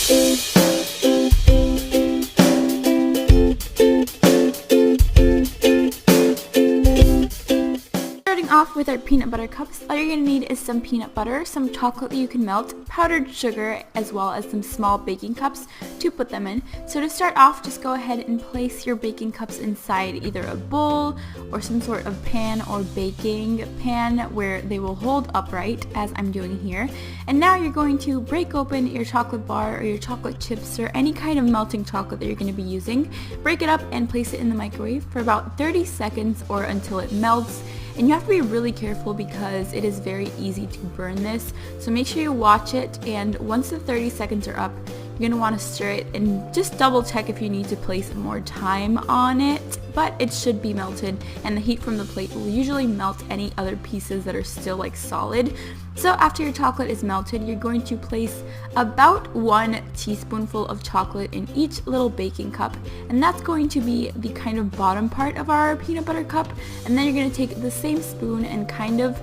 Starting off with our peanut butter cups, all you're going to need is some peanut butter, some chocolate that you can melt, powdered sugar, as well as some small baking cups to put them in. So to start off, just go ahead and place your baking cups inside either a bowl or some sort of pan or baking pan where they will hold upright, as I'm doing here. And now you're going to break open your chocolate bar or your chocolate chips or any kind of melting chocolate that you're going to be using. Break it up and place it in the microwave for about 30 seconds or until it melts. And you have to be really careful because it is very easy to burn this. So make sure you watch it, and once the 30 seconds are up, you're going to want to stir it and just double check if you need to place more time on it. But it should be melted, and the heat from the plate will usually melt any other pieces that are still like solid. So after your chocolate is melted, you're going to place about 1 teaspoonful of chocolate in each little baking cup, and that's going to be the kind of bottom part of our peanut butter cup. And then you're going to take the same spoon and kind of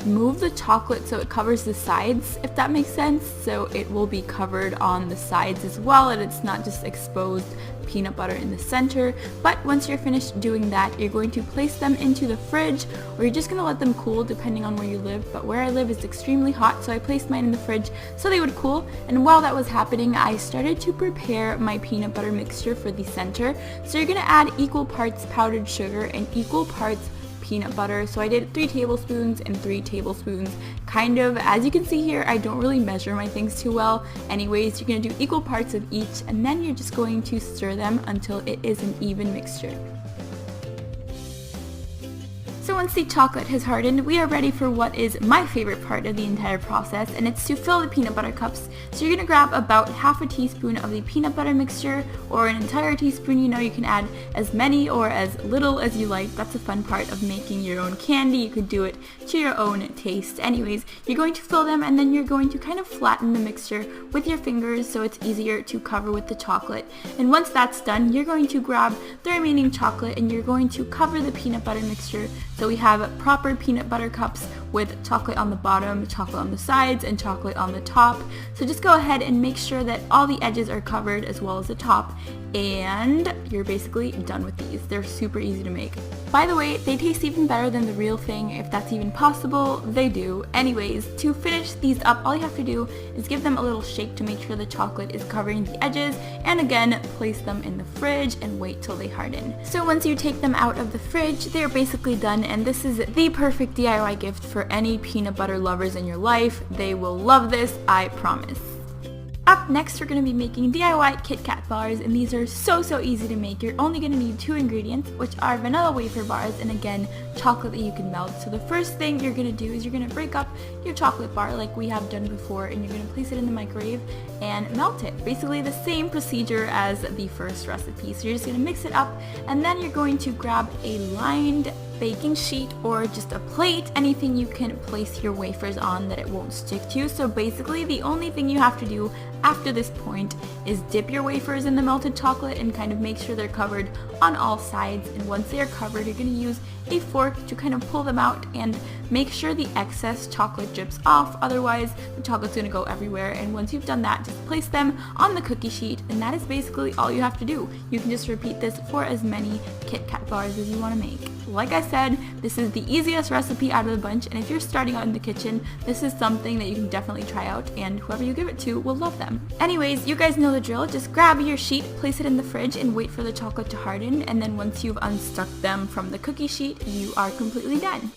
move the chocolate so it covers the sides, if that makes sense. So it will be covered on the sides as well, and it's not just exposed peanut butter in the center. But once you're finished doing that, you're going to place them into the fridge, or you're just going to let them cool depending on where you live. But where I live is extremely hot, so I placed mine in the fridge so they would cool. And while that was happening, I started to prepare my peanut butter mixture for the center. So you're going to add equal parts powdered sugar and equal parts peanut butter. So I did 3 tablespoons and 3 tablespoons. Kind of, as you can see here, I don't really measure my things too well. Anyways, you're going to do equal parts of each, and then you're just going to stir them until it is an even mixture. So once the chocolate has hardened, we are ready for what is my favorite part of the entire process, and it's to fill the peanut butter cups. So you're going to grab about half a teaspoon of the peanut butter mixture, or an entire teaspoon. You know, you can add as many or as little as you like. That's a fun part of making your own candy. You could do it to your own taste. Anyways, you're going to fill them, and then you're going to kind of flatten the mixture with your fingers so it's easier to cover with the chocolate. And once that's done, you're going to grab the remaining chocolate and you're going to cover the peanut butter mixture. So we have proper peanut butter cups with chocolate on the bottom, chocolate on the sides, and chocolate on the top. So just go ahead and make sure that all the edges are covered as well as the top, and you're basically done with these. They're super easy to make. By the way, they taste even better than the real thing, if that's even possible. They do. Anyways, to finish these up, all you have to do is give them a little shake to make sure the chocolate is covering the edges, and again, place them in the fridge and wait till they harden. So once you take them out of the fridge, they're basically done, and this is the perfect DIY gift for any peanut butter lovers in your life. They will love this, I promise. Up next, we're going to be making DIY Kit Kat bars, and these are so easy to make. You're only going to need 2 ingredients, which are vanilla wafer bars and again, chocolate that you can melt. So the first thing you're going to do is you're going to break up your chocolate bar like we have done before, and you're going to place it in the microwave and melt it. Basically the same procedure as the first recipe. So you're just going to mix it up, and then you're going to grab a lined baking sheet or just a plate, anything you can place your wafers on that it won't stick to. So basically the only thing you have to do after this point is dip your wafers in the melted chocolate and kind of make sure they're covered on all sides. And once they are covered, you're going to use a fork to kind of pull them out and make sure the excess chocolate drips off, otherwise the chocolate's going to go everywhere. And once you've done that, just place them on the cookie sheet, and that is basically all you have to do. You can just repeat this for as many Kit Kat bars as you want to make. Like I said, this is the easiest recipe out of the bunch, and if you're starting out in the kitchen, this is something that you can definitely try out, and whoever you give it to will love them. Anyways, you guys know the drill. Just grab your sheet, place it in the fridge, and wait for the chocolate to harden, and then once you've unstuck them from the cookie sheet, you are completely done.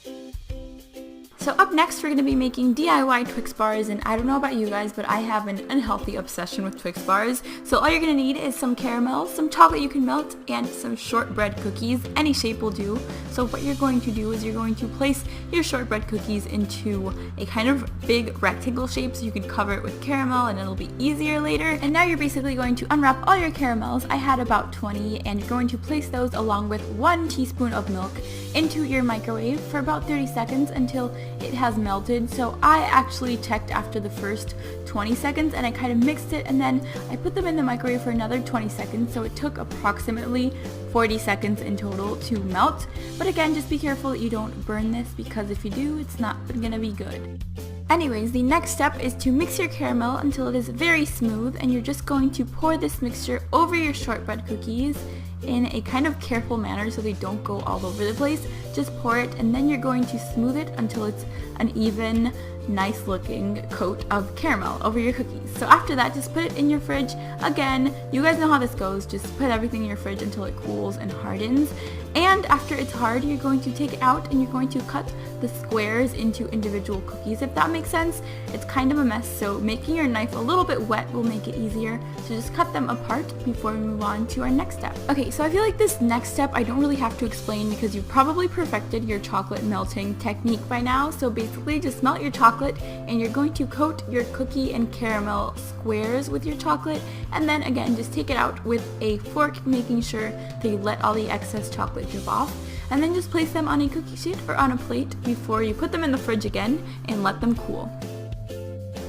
So up next, we're going to be making DIY Twix bars, and I don't know about you guys, but I have an unhealthy obsession with Twix bars. So all you're going to need is some caramel, some chocolate you can melt, and some shortbread cookies. Any shape will do. So what you're going to do is you're going to place your shortbread cookies into a kind of big rectangle shape so you can cover it with caramel and it'll be easier later. And now you're basically going to unwrap all your caramels. I had about 20, and you're going to place those along with 1 teaspoon of milk into your microwave for about 30 seconds until it has melted. So I actually checked after the first 20 seconds and I kind of mixed it, and then I put them in the microwave for another 20 seconds, so it took approximately 40 seconds in total to melt. But again, just be careful that you don't burn this, because if you do, it's not gonna be good. Anyways, the next step is to mix your caramel until it is very smooth, and you're just going to pour this mixture over your shortbread cookies in a kind of careful manner so they don't go all over the place. Just pour it, and then you're going to smooth it until it's an even, nice looking coat of caramel over your cookies. So after that, just put it in your fridge. Again, you guys know how this goes, just put everything in your fridge until it cools and hardens. And after it's hard, you're going to take it out and you're going to cut the squares into individual cookies, if that makes sense. It's kind of a mess, so making your knife a little bit wet will make it easier. So just cut them apart before we move on to our next step. Okay, so I feel like this next step I don't really have to explain because you've probably perfected your chocolate melting technique by now. So basically just melt your chocolate and you're going to coat your cookie and caramel squares with your chocolate, and then again just take it out with a fork, making sure that you let all the excess chocolate drip off, and then just place them on a cookie sheet or on a plate before you put them in the fridge again and let them cool.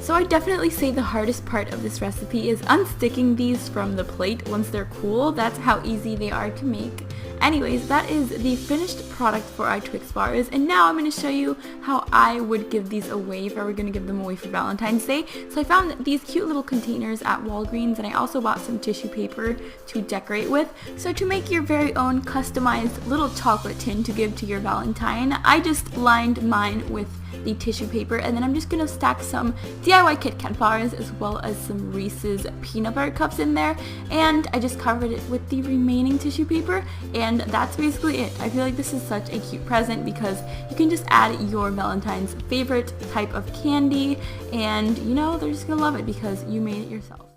So I definitely say the hardest part of this recipe is unsticking these from the plate once they're cool. That's how easy they are to make. Anyways, that is the finished product for our Twix bars, and now I'm going to show you how I would give these away if I were going to give them away for Valentine's Day. So I found these cute little containers at Walgreens, and I also bought some tissue paper to decorate with. So to make your very own customized little chocolate tin to give to your Valentine, I just lined mine with the tissue paper, and then I'm just going to stack some DIY Kit Kat bars as well as some Reese's peanut butter cups in there, and I just covered it with the remaining tissue paper, and that's basically it. I feel like this is such a cute present because you can just add your Valentine's favorite type of candy, and you know, they're just going to love it because you made it yourself.